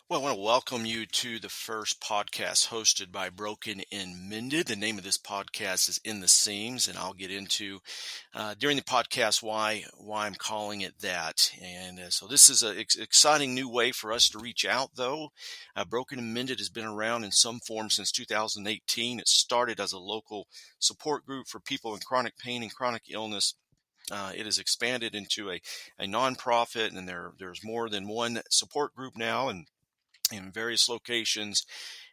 Well, I want to welcome you to the first podcast hosted by Broken and Mended. The name of this podcast is In the Seams, and I'll get into during the podcast why I'm calling it that. And so this is an exciting new way for us to reach out, though. Broken and Mended has been around in some form since 2018. It started as a local support group for people in chronic pain and chronic illness. It has expanded into a nonprofit, and there's more than one support group now, and in various locations.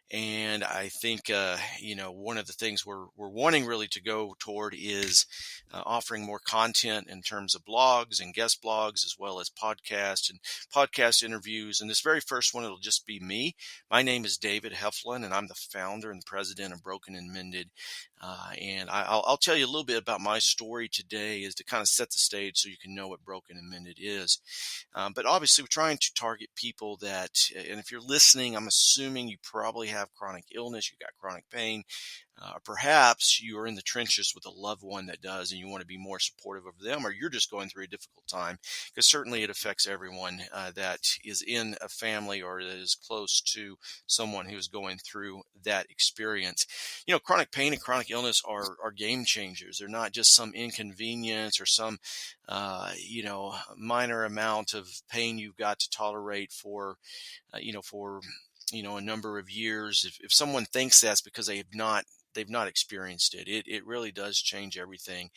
And I think, one of the things we're wanting really to go toward is offering more content in terms of blogs and guest blogs, as well as podcasts and podcast interviews. And this very first one, it'll just be me. My name is David Heflin, and I'm the founder and president of Broken and Mended. And I'll tell you a little bit about my story today, is to kind of set the stage so you can know what Broken and Mended is. But obviously, we're trying to target people that, and if you're listening, I'm assuming you probably have chronic illness, you got chronic pain. Perhaps you are in the trenches with a loved one that does, and you want to be more supportive of them, or you're just going through a difficult time, because certainly it affects everyone that is in a family or that is close to someone who's going through that experience. Chronic pain and chronic illness are game changers. They're not just some inconvenience or some, minor amount of pain you've got to tolerate for a number of years. If someone thinks that's because they've not experienced it, it really does change everything.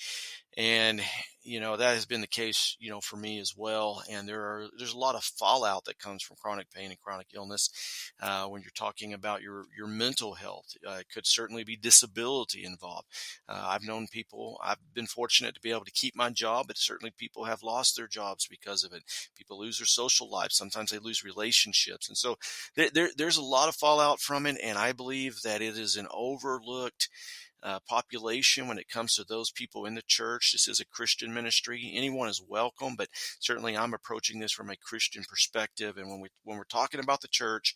And that has been the case for me as well. And there's a lot of fallout that comes from chronic pain and chronic illness. When you're talking about your mental health, it could certainly be disability involved. I've been fortunate to be able to keep my job, but certainly people have lost their jobs because of it. People lose their social lives, sometimes they lose relationships. And so there's a lot of fallout from it, and I believe that it is an overlooked population when it comes to those people in the church. This is a Christian ministry. Anyone is welcome, but certainly I'm approaching this from a Christian perspective. And when we're talking about the church,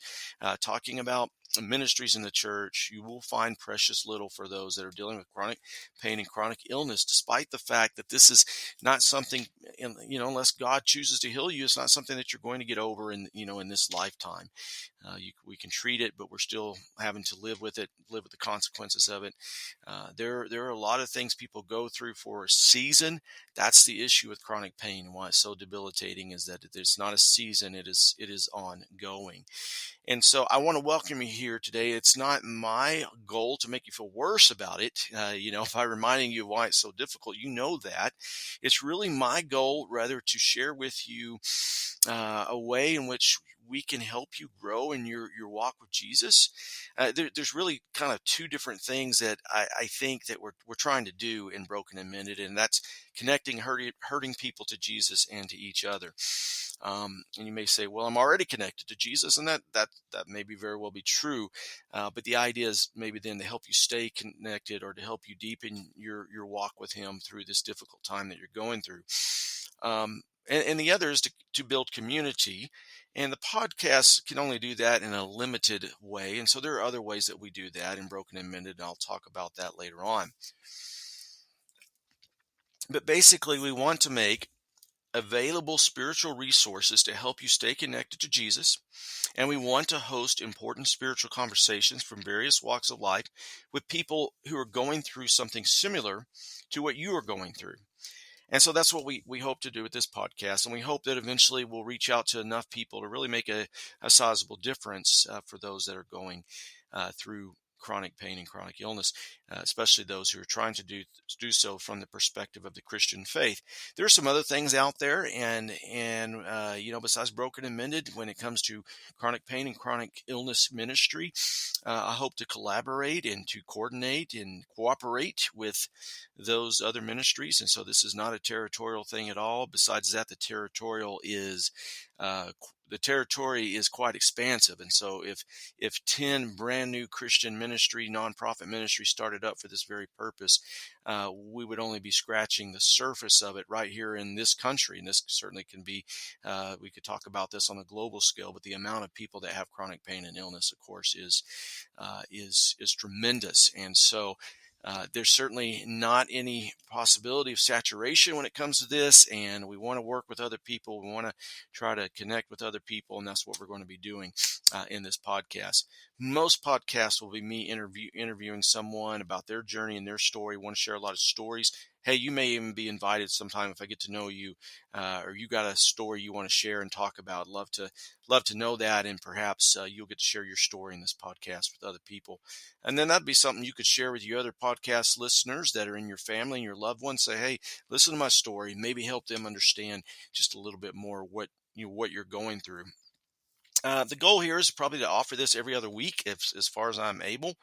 talking about ministries in the church, you will find precious little for those that are dealing with chronic pain and chronic illness, despite the fact that this is not something, unless God chooses to heal you, it's not something that you're going to get over in this lifetime. We can treat it, but we're still having to live with the consequences of it. There are a lot of things people go through for a season. That's the issue with chronic pain, and why it's so debilitating, is that it's not a season. It is ongoing. And so I want to welcome you here today. It's not my goal to make you feel worse about it. By reminding you of why it's so difficult, that. It's really my goal, rather, to share with you a way in which we can help you grow in your walk with Jesus. There's really kind of two different things that I think that we're trying to do in Broken and Mended, and that's connecting hurting people to Jesus and to each other. And you may say, well, I'm already connected to Jesus, and that may be very well be true. But the idea is maybe then to help you stay connected, or to help you deepen your walk with him through this difficult time that you're going through. And the other is to build community. And the podcast can only do that in a limited way. And so there are other ways that we do that in Broken and Mended, and I'll talk about that later on. But basically, we want to make available spiritual resources to help you stay connected to Jesus. And we want to host important spiritual conversations from various walks of life with people who are going through something similar to what you are going through. And so that's what we hope to do with this podcast. And we hope that eventually we'll reach out to enough people to really make a sizable difference for those that are going through chronic pain and chronic illness, especially those who are trying to do so from the perspective of the Christian faith. There are some other things out there, and besides Broken and Mended, when it comes to chronic pain and chronic illness ministry, I hope to collaborate and to coordinate and cooperate with those other ministries. And so this is not a territorial thing at all. Besides that, the territory is quite expansive. And so if 10 brand new Christian nonprofit ministry started up for this very purpose, we would only be scratching the surface of it right here in this country. And this certainly can be, we could talk about this on a global scale, but the amount of people that have chronic pain and illness, of course, is tremendous. And so There's certainly not any possibility of saturation when it comes to this, and we want to work with other people. We want to try to connect with other people, and that's what we're going to be doing in this podcast. Most podcasts will be me interviewing someone about their journey and their story. Want to share a lot of stories. Hey, you may even be invited sometime if I get to know you, or you got a story you want to share and talk about. Love to know that, and perhaps you'll get to share your story in this podcast with other people. And then that'd be something you could share with your other podcast listeners that are in your family and your loved ones. Say, hey, listen to my story. Maybe help them understand just a little bit more what you're going through. The goal here is probably to offer this every other week, as far as I'm able.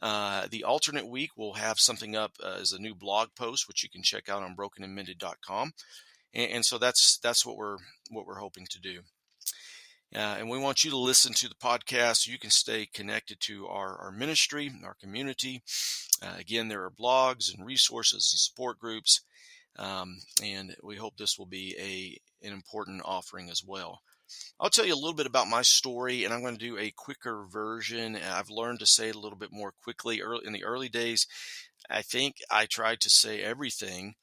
The alternate week we'll have something up as a new blog post, which you can check out on brokenandmended.com. And so that's what we're hoping to do. And we want you to listen to the podcast so you can stay connected to our ministry, our community. Again, there are blogs and resources and support groups. And we hope this will be an important offering as well. I'll tell you a little bit about my story, and I'm going to do a quicker version. I've learned to say it a little bit more quickly. In the early days, I think I tried to say everything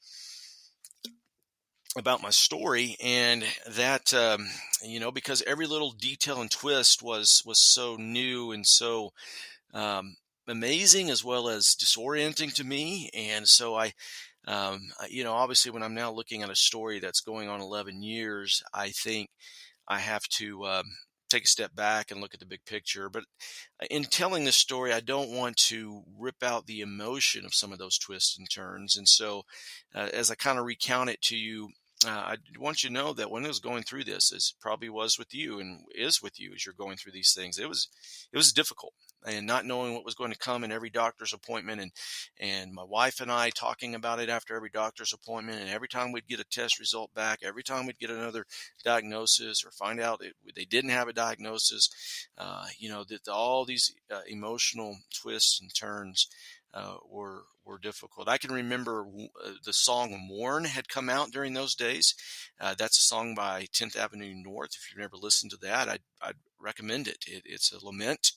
about my story, and that because every little detail and twist was so new and so amazing, as well as disorienting to me. And so obviously when I'm now looking at a story that's going on 11 years, I think I have to take a step back and look at the big picture. But in telling this story, I don't want to rip out the emotion of some of those twists and turns. And so as I kind of recount it to you, I want you to know that when I was going through this, as probably was with you and is with you as you're going through these things, it was difficult, and not knowing what was going to come in every doctor's appointment, and my wife and I talking about it after every doctor's appointment, and every time we'd get a test result back, every time we'd get another diagnosis or find out they didn't have a diagnosis, that all these emotional twists and turns were difficult. I can remember the song "Worn" had come out during those days. That's a song by 10th Avenue North. If you've never listened to that, I'd recommend it. It's a lament,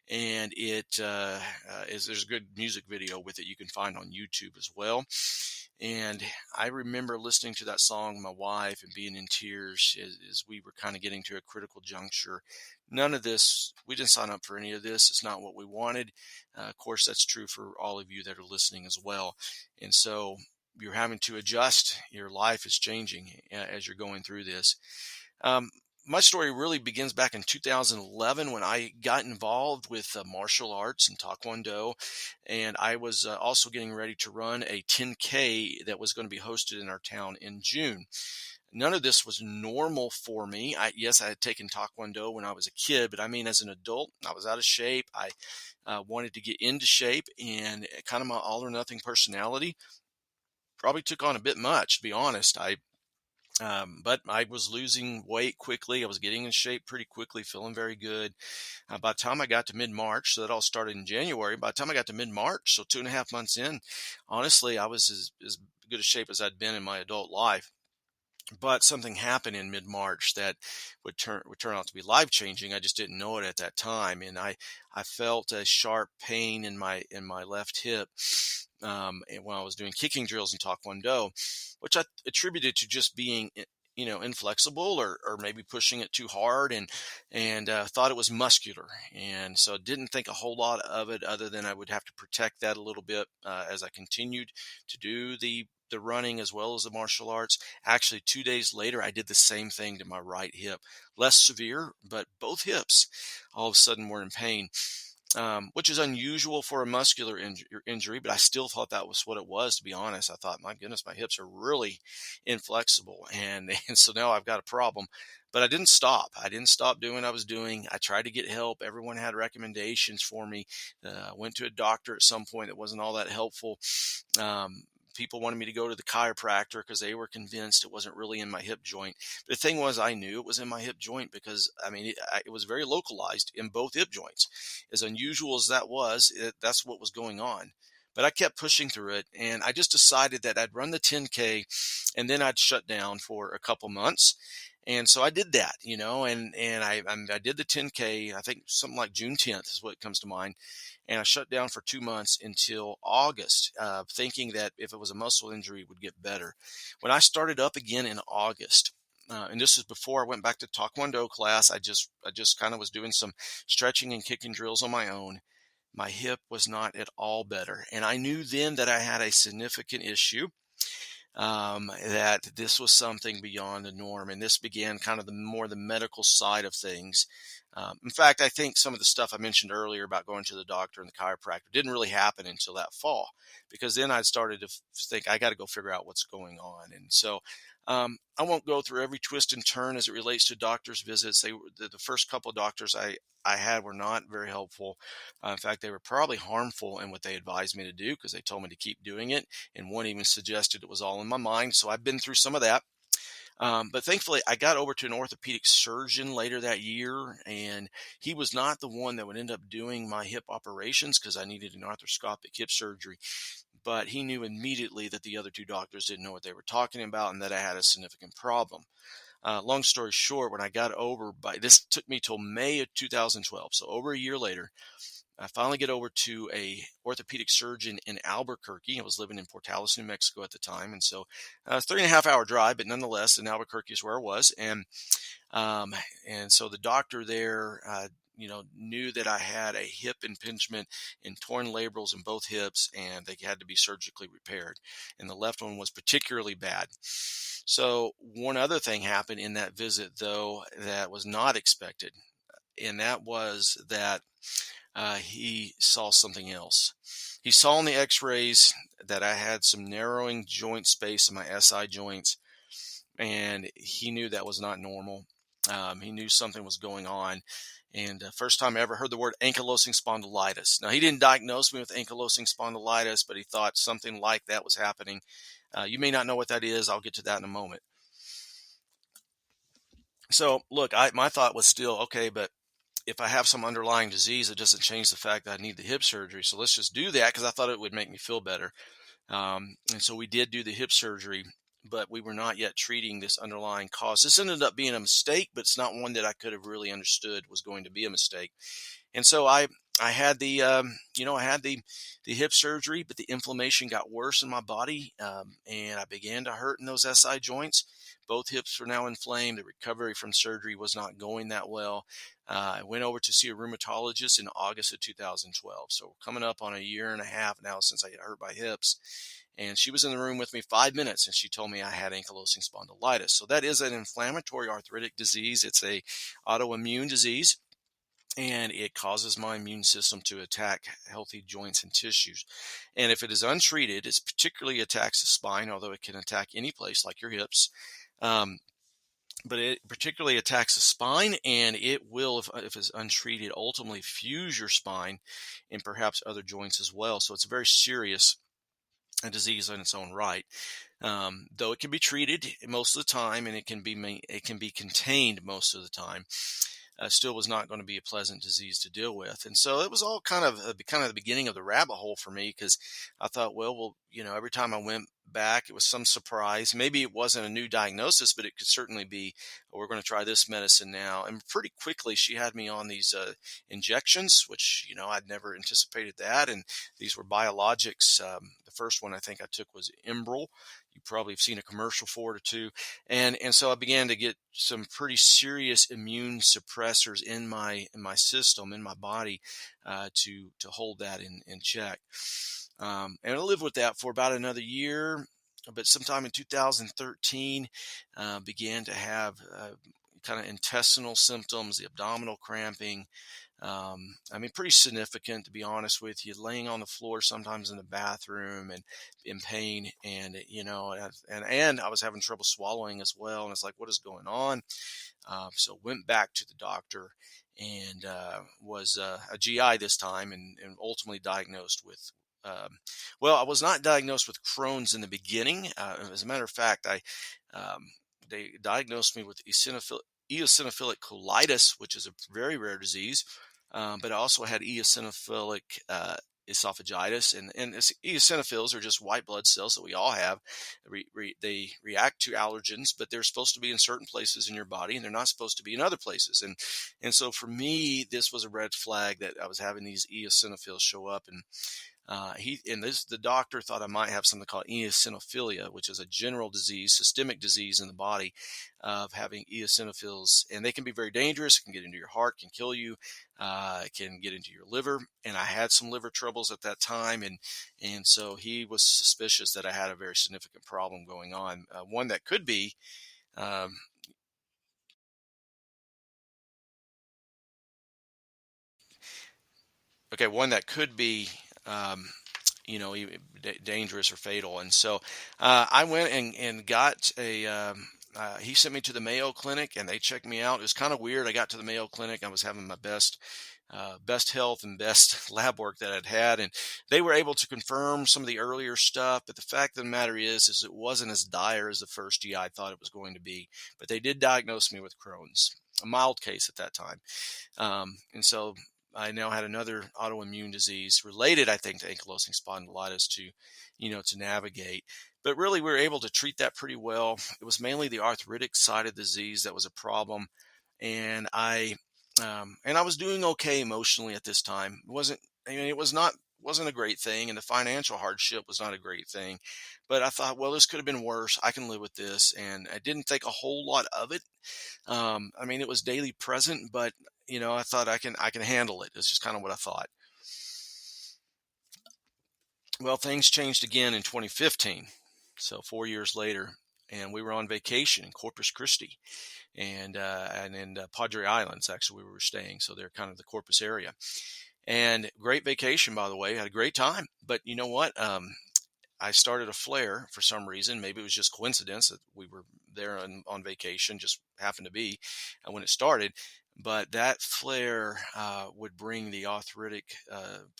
and there's a good music video with it you can find on YouTube as well. And I remember listening to that song with my wife and being in tears as we were kind of getting to a critical juncture. None of this, we didn't sign up for any of this. It's not what we wanted. Of course, that's true for all of you that are listening as well. And so you're having to adjust. Your life is changing as you're going through this. My story really begins back in 2011 when I got involved with martial arts and Taekwondo. And I was also getting ready to run a 10K that was going to be hosted in our town in June. None of this was normal for me. Yes, I had taken Taekwondo when I was a kid, but I mean, as an adult, I was out of shape. I wanted to get into shape, and kind of my all or nothing personality probably took on a bit much, to be honest. But I was losing weight quickly. I was getting in shape pretty quickly, feeling very good. By the time I got to mid-March, so that all started in January. By the time I got to mid-March, so 2.5 months in, honestly, I was as good a shape as I'd been in my adult life. But something happened in mid-March that would turn out to be life-changing. I just didn't know it at that time, and I felt a sharp pain in my left hip and when I was doing kicking drills in Taekwondo, which I attributed to just being inflexible, or maybe pushing it too hard, and thought it was muscular, and so didn't think a whole lot of it other than I would have to protect that a little bit as I continued to do the running as well as the martial arts. Actually, 2 days later, I did the same thing to my right hip. Less severe, but both hips all of a sudden were in pain, which is unusual for a muscular injury, but I still thought that was what it was, to be honest. I thought, my goodness, my hips are really inflexible. And, and so now I've got a problem. But I didn't stop. I didn't stop doing what I was doing. I tried to get help. Everyone had recommendations for me. I went to a doctor at some point that wasn't all that helpful. People wanted me to go to the chiropractor because they were convinced it wasn't really in my hip joint. But the thing was, I knew it was in my hip joint because, I mean, it was very localized in both hip joints. As unusual as that was, that's what was going on. but I kept pushing through it. And I just decided that I'd run the 10K and then I'd shut down for a couple months. And so I did that, and I did the 10K. I think something like June 10th is what comes to mind, and I shut down for 2 months until August, thinking that if it was a muscle injury, it would get better. When I started up again in August, and this is before I went back to Taekwondo class, I just kind of was doing some stretching and kicking drills on my own. My hip was not at all better, and I knew then that I had a significant issue, that this was something beyond the norm. And this began kind of the medical side of things. In fact, I think some of the stuff I mentioned earlier about going to the doctor and the chiropractor didn't really happen until that fall, because then I started to think I got to go figure out what's going on. And so I won't go through every twist and turn as it relates to doctor's visits. The first couple of doctors I had were not very helpful. In fact, they were probably harmful in what they advised me to do, because they told me to keep doing it. And one even suggested it was all in my mind. So I've been through some of that. But thankfully, I got over to an orthopedic surgeon later that year, and he was not the one that would end up doing my hip operations, because I needed an arthroscopic hip surgery. But he knew immediately that the other two doctors didn't know what they were talking about and that I had a significant problem. Long story short, when I got over this took me till May of 2012, so over a year later, I finally get over to a orthopedic surgeon in Albuquerque. I was living in Portales, New Mexico at the time, and so 3.5 hour drive, but nonetheless, in Albuquerque is where I was, um, and so the doctor there, knew that I had a hip impingement and torn labrals in both hips, and they had to be surgically repaired. And the left one was particularly bad. So one other thing happened in that visit, though, that was not expected, and that was that he saw something else. He saw in the X-rays that I had some narrowing joint space in my SI joints, and he knew that was not normal. He knew something was going on. And first time I ever heard the word ankylosing spondylitis. Now, he didn't diagnose me with ankylosing spondylitis, but he thought something like that was happening. You may not know what that is. I'll get to that in a moment. So, look, my thought was still, okay, but if I have some underlying disease, it doesn't change the fact that I need the hip surgery. So let's just do that, because I thought it would make me feel better. And so we did do the hip surgery, but we were not yet treating this underlying cause. This ended up being a mistake, but it's not one that I could have really understood was going to be a mistake. And so I had the hip surgery, but the inflammation got worse in my body, and I began to hurt in those SI joints. Both hips were now inflamed. The recovery from surgery was not going that well. I went over to see a rheumatologist in August of 2012. So we're coming up on a year and a half now since I got hurt my hips. And she was in the room with me 5 minutes, and she told me I had ankylosing spondylitis. So that is an inflammatory arthritic disease. It's a autoimmune disease, and it causes my immune system to attack healthy joints and tissues. And if it is untreated, it particularly attacks the spine, although it can attack any place like your hips. But it particularly attacks the spine, and it will, if it's untreated, ultimately fuse your spine and perhaps other joints as well. So it's a very serious disease in its own right. Though it can be treated most of the time, and it can be contained most of the time, still was not going to be a pleasant disease to deal with. And so it was all kind of the beginning of the rabbit hole for me, because I thought, well, every time I went back, it was some surprise. Maybe it wasn't a new diagnosis, but it could certainly be, we're going to try this medicine now. And pretty quickly, she had me on these injections, which, I'd never anticipated that. And these were biologics. The first one I think I took was Imbral. You probably have seen a commercial for it or two. And so I began to get some pretty serious immune suppressors in my system, in my body, to hold that in check. And I lived with that for about another year, but sometime in 2013, began to have kind of intestinal symptoms, the abdominal cramping. Pretty significant, to be honest with you, laying on the floor sometimes in the bathroom and in pain, and I was having trouble swallowing as well. And it's like, what is going on? So went back to the doctor, and was a GI this time, and ultimately diagnosed with. I was not diagnosed with Crohn's in the beginning. As a matter of fact, they diagnosed me with eosinophilic colitis, which is a very rare disease. But I also had eosinophilic esophagitis, and eosinophils are just white blood cells that we all have. They react to allergens, but they're supposed to be in certain places in your body, and they're not supposed to be in other places. And so for me, this was a red flag that I was having these eosinophils show up, and the doctor thought I might have something called eosinophilia, which is a general disease, systemic disease in the body of having eosinophils, and they can be very dangerous. It can get into your heart, can kill you. It can get into your liver, and I had some liver troubles at that time, and so he was suspicious that I had a very significant problem going on, one that could be. Um, okay, one that could be, um, dangerous or fatal. And so I went and got he sent me to the Mayo Clinic, and they checked me out. It was kind of weird. I got to the Mayo Clinic. I was having my best health and best lab work that I'd had, and they were able to confirm some of the earlier stuff. But the fact of the matter is it wasn't as dire as the first GI thought it was going to be. But they did diagnose me with Crohn's, a mild case at that time. And so I now had another autoimmune disease related, I think, to ankylosing spondylitis to navigate. But really, we were able to treat that pretty well. It was mainly the arthritic side of the disease that was a problem, and I was doing okay emotionally at this time. It wasn't a great thing, and the financial hardship was not a great thing. But I thought, well, this could have been worse. I can live with this, and I didn't think a whole lot of it. It was daily present, but I thought I can handle it. It's just kind of what I thought. Well, things changed again in 2015, so 4 years later, and we were on vacation in Corpus Christi, and in Padre Islands. Actually, we were staying, so they're kind of the Corpus area. And great vacation, by the way. Had a great time. But you know what? I started a flare for some reason. Maybe it was just coincidence that we were there on vacation, just happened to be when it started. But that flare would bring the arthritic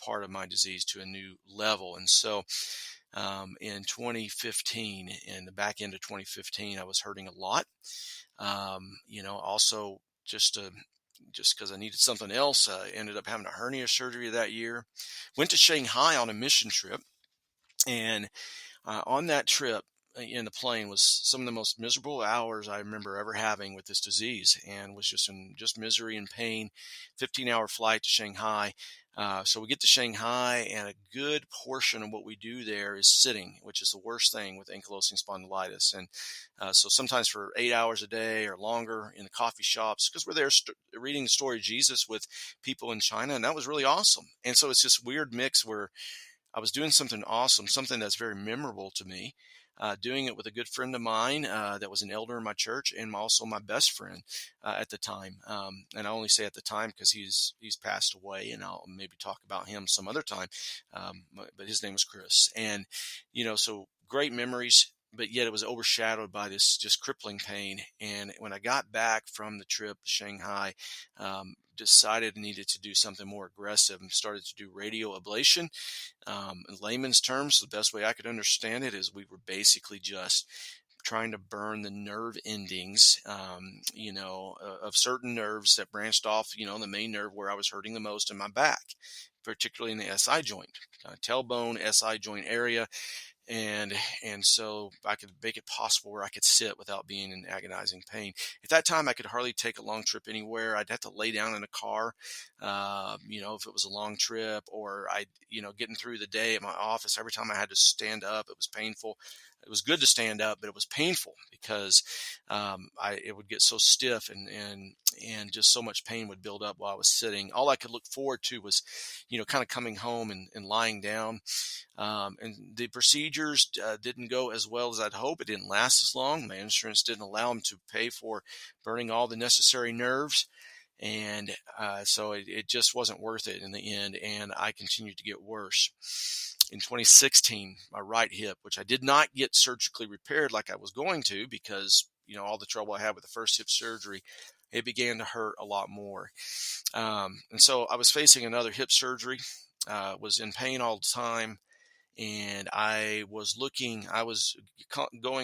part of my disease to a new level. And so in 2015, in the back end of 2015, I was hurting a lot. Also just because I needed something else, I ended up having a hernia surgery that year. Went to Shanghai on a mission trip, and on that trip in the plane was some of the most miserable hours I remember ever having with this disease, and was just in just misery and pain. 15-hour flight to Shanghai. So we get to Shanghai, and a good portion of what we do there is sitting, which is the worst thing with ankylosing spondylitis. And so sometimes for 8 hours a day or longer in the coffee shops, because we're there reading the story of Jesus with people in China, and that was really awesome. And so it's this weird mix where I was doing something awesome, something that's very memorable to me, doing it with a good friend of mine that was an elder in my church, and also my best friend at the time. And I only say at the time because he's passed away, and I'll maybe talk about him some other time. But his name was Chris, and so great memories. But yet it was overshadowed by this just crippling pain. And when I got back from the trip to Shanghai, decided I needed to do something more aggressive and started to do radio ablation. In layman's terms, the best way I could understand it is we were basically just trying to burn the nerve endings, of certain nerves that branched off, the main nerve where I was hurting the most in my back, particularly in the SI joint, tailbone, SI joint area. And so I could make it possible where I could sit without being in agonizing pain. At that time, I could hardly take a long trip anywhere. I'd have to lay down in a car, if it was a long trip, or getting through the day at my office. Every time I had to stand up, it was painful. It was good to stand up, but it was painful because it would get so stiff, and just so much pain would build up while I was sitting. All I could look forward to was, kind of coming home and lying down. And the procedures didn't go as well as I'd hope. It didn't last as long. My insurance didn't allow them to pay for burning all the necessary nerves. And so it just wasn't worth it in the end. And I continued to get worse. In 2016, my right hip, which I did not get surgically repaired like I was going to because, all the trouble I had with the first hip surgery, it began to hurt a lot more. And so I was facing another hip surgery, was in pain all the time. And I was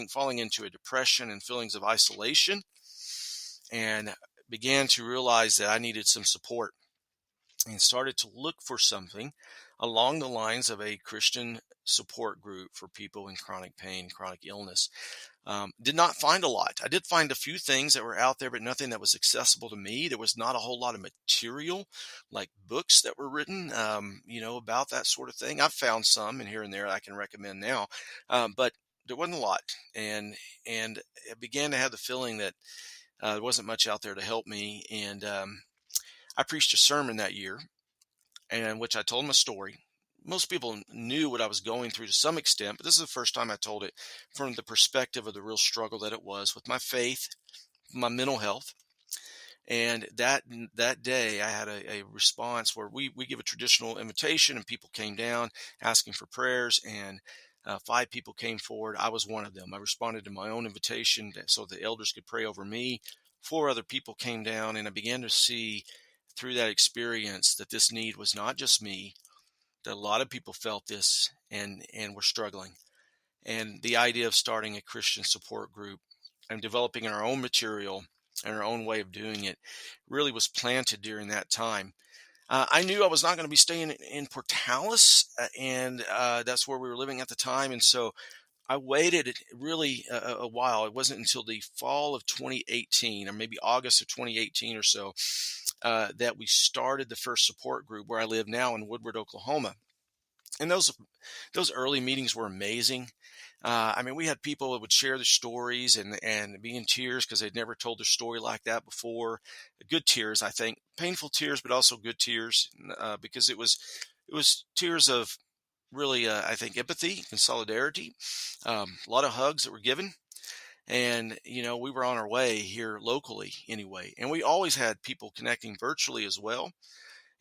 falling into a depression and feelings of isolation, and began to realize that I needed some support. and started to look for something along the lines of a Christian support group for people in chronic pain, chronic illness. Did not find a lot. I did find a few things that were out there, but nothing that was accessible to me. There was not a whole lot of material, like books that were written, about that sort of thing. I've found some and here and there I can recommend now, but there wasn't a lot. And I began to have the feeling that there wasn't much out there to help me. And I preached a sermon that year, and which I told my story. Most people knew what I was going through to some extent, but this is the first time I told it from the perspective of the real struggle that it was with my faith, my mental health. And that day, I had a response where we give a traditional invitation, and people came down asking for prayers, and 5 people came forward. I was one of them. I responded to my own invitation so the elders could pray over me. 4 other people came down, and I began to see through that experience that this need was not just me, that a lot of people felt this and were struggling. And the idea of starting a Christian support group and developing our own material and our own way of doing it really was planted during that time. I knew I was not going to be staying in Portales, and that's where we were living at the time. And so I waited really a while. It wasn't until the fall of 2018, or maybe August of 2018 or so, that we started the first support group where I live now in Woodward, Oklahoma. And those early meetings were amazing. I mean, we had people that would share their stories and be in tears because they'd never told their story like that before. Good tears, I think, painful tears, but also good tears, because it was tears of really, I think, empathy and solidarity. A lot of hugs that were given. And, we were on our way here locally anyway. And we always had people connecting virtually as well.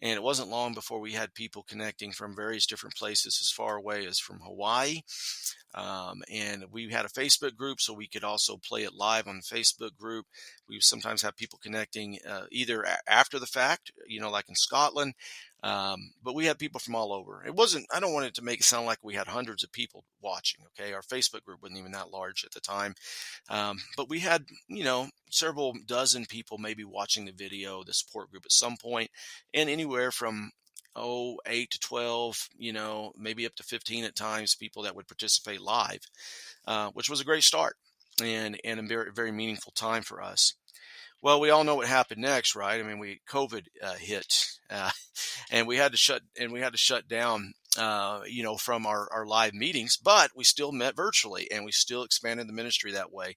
And it wasn't long before we had people connecting from various different places as far away as from Hawaii. And we had a Facebook group, so we could also play it live on the Facebook group. We sometimes have people connecting either after the fact, like in Scotland. But we had people from all over. I don't want it to make it sound like we had hundreds of people watching. Okay. Our Facebook group wasn't even that large at the time. But we had, several dozen people maybe watching the video, the support group at some point, and anywhere from 8 to 12, maybe up to 15 at times, people that would participate live, which was a great start and a very, very meaningful time for us. Well, we all know what happened next, right? I mean, COVID hit, and we had to shut down, from our live meetings, but we still met virtually, and we still expanded the ministry that way.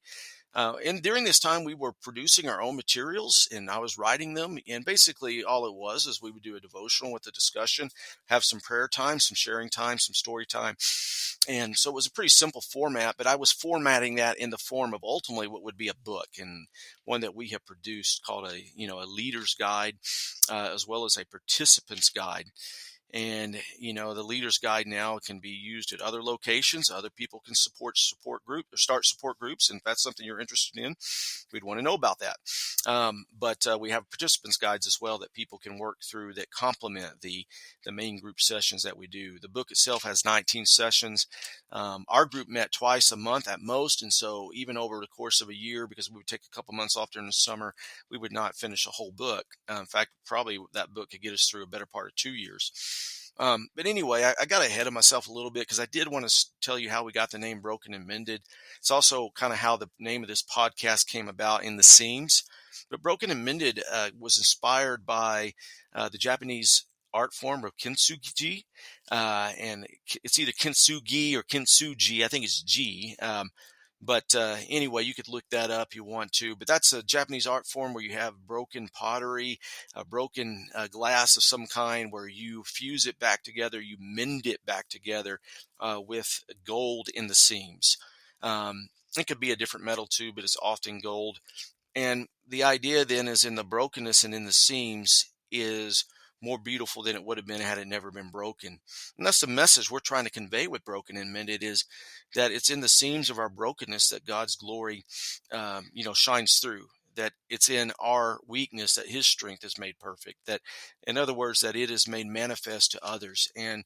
And during this time, we were producing our own materials, and I was writing them. And basically, all it was is we would do a devotional with a discussion, have some prayer time, some sharing time, some story time. And so it was a pretty simple format, but I was formatting that in the form of ultimately what would be a book, and one that we have produced called a leader's guide, as well as a participant's guide. And, the leader's guide now can be used at other locations. Other people can support group or start support groups. And if that's something you're interested in, we'd want to know about that. But we have participants guides as well that people can work through that complement the main group sessions that we do. The book itself has 19 sessions. Our group met twice a month at most. And so even over the course of a year, because we would take a couple months off during the summer, we would not finish a whole book. In fact, probably that book could get us through a better part of 2 years. But anyway, I got ahead of myself a little bit because I did want to tell you how we got the name Broken and Mended. It's also kind of how the name of this podcast came about in the seams. But Broken and Mended was inspired by the Japanese art form of kintsugi, and it's either kintsugi or kintsugi. I think it's G. But anyway, you could look that up if you want to. But that's a Japanese art form where you have broken pottery, a broken glass of some kind, where you fuse it back together, you mend it back together with gold in the seams. It could be a different metal too, but it's often gold. And the idea then is in the brokenness and in the seams is more beautiful than it would have been had it never been broken. And that's the message we're trying to convey with Broken and Mended, is that it's in the seams of our brokenness that God's glory, shines through. That it's in our weakness that His strength is made perfect. That, in other words, that it is made manifest to others. And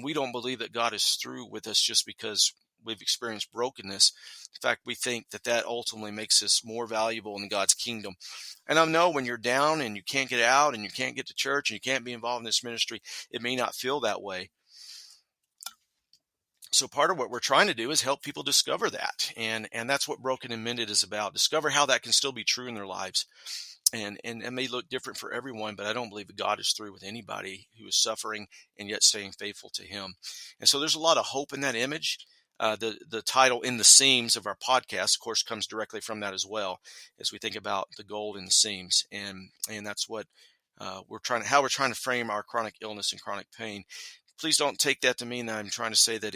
we don't believe that God is through with us just because we've experienced brokenness. In fact, we think that that ultimately makes us more valuable in God's kingdom. And I know when you're down and you can't get out and you can't get to church and you can't be involved in this ministry, it may not feel that way. So part of what we're trying to do is help people discover that. And that's what Broken and Mended is about. Discover how that can still be true in their lives. And it may look different for everyone, but I don't believe that God is through with anybody who is suffering and yet staying faithful to him. And so there's a lot of hope in that image. The title "In the Seams" of our podcast, of course, comes directly from that as well, as we think about the gold in the seams, and that's what how we're trying to frame our chronic illness and chronic pain. Please don't take that to mean that I'm trying to say that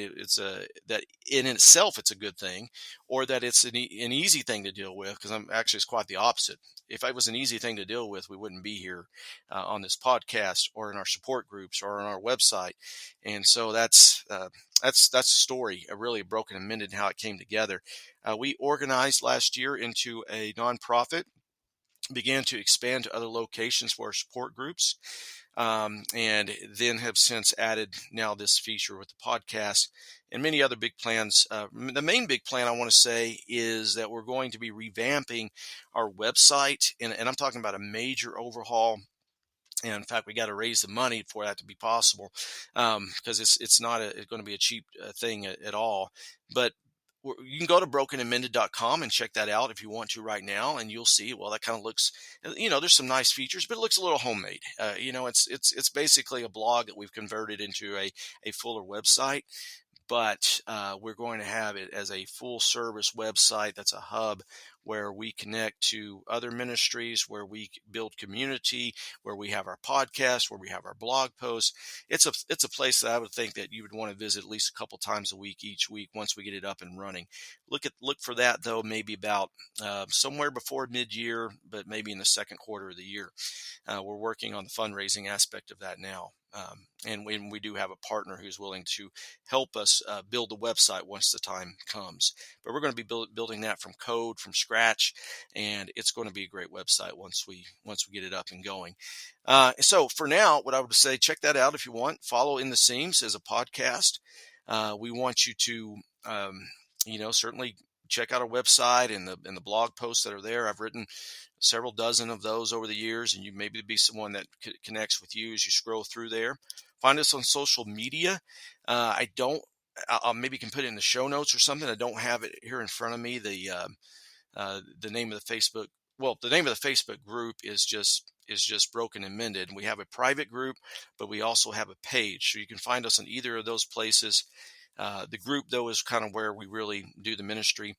that in itself it's a good thing, or that it's an easy thing to deal with. Because I'm actually, it's quite the opposite. If it was an easy thing to deal with, we wouldn't be here on this podcast or in our support groups or on our website. And so that's the story, really Broken and Mended, how it came together. We organized last year into a nonprofit, began to expand to other locations for our support groups, and then have since added now this feature with the podcast and many other big plans. The main big plan I want to say is that we're going to be revamping our website, and I'm talking about a major overhaul. And in fact, we got to raise the money for that to be possible, because it's not going to be a cheap thing at all. But you can go to brokenandmended.com and check that out if you want to right now, and you'll see, well, that kind of looks, there's some nice features, but it looks a little homemade. It's basically a blog that we've converted into a fuller website. But we're going to have it as a full service website that's a hub where we connect to other ministries, where we build community, where we have our podcast, where we have our blog posts. It's a place that I would think that you would want to visit at least a couple times a week, each week, once we get it up and running. Look for that, though, maybe about somewhere before mid-year, but maybe in the second quarter of the year. We're working on the fundraising aspect of that now. And we do have a partner who's willing to help us build the website once the time comes. But we're going to be building that from code, from scratch, and it's going to be a great website once we get it up and going. So for now, what I would say, check that out if you want. Follow In the Seams as a podcast. We want you to, certainly check out our website and the blog posts that are there. I've written several dozen of those over the years, and you maybe be someone that connects with you as you scroll through there. Find us on social media. I'll maybe can put it in the show notes or something. I don't have it here in front of me. The name of the Facebook. Well, the name of the Facebook group is just Broken and Mended. And we have a private group, but we also have a page. So you can find us on either of those places. The group, though, is kind of where we really do the ministry.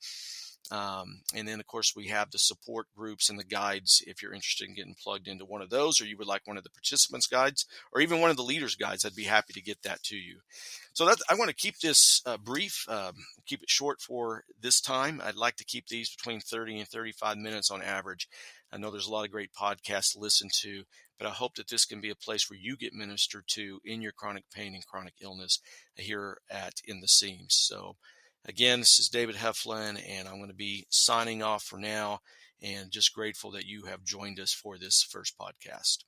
And then, of course, we have the support groups and the guides. If you're interested in getting plugged into one of those, or you would like one of the participants' guides, or even one of the leaders' guides, I'd be happy to get that to you. So I want to keep this brief, keep it short for this time. I'd like to keep these between 30 and 35 minutes on average. I know there's a lot of great podcasts to listen to, but I hope that this can be a place where you get ministered to in your chronic pain and chronic illness here at In the Seams. So again, this is David Heflin, and I'm going to be signing off for now, and just grateful that you have joined us for this first podcast.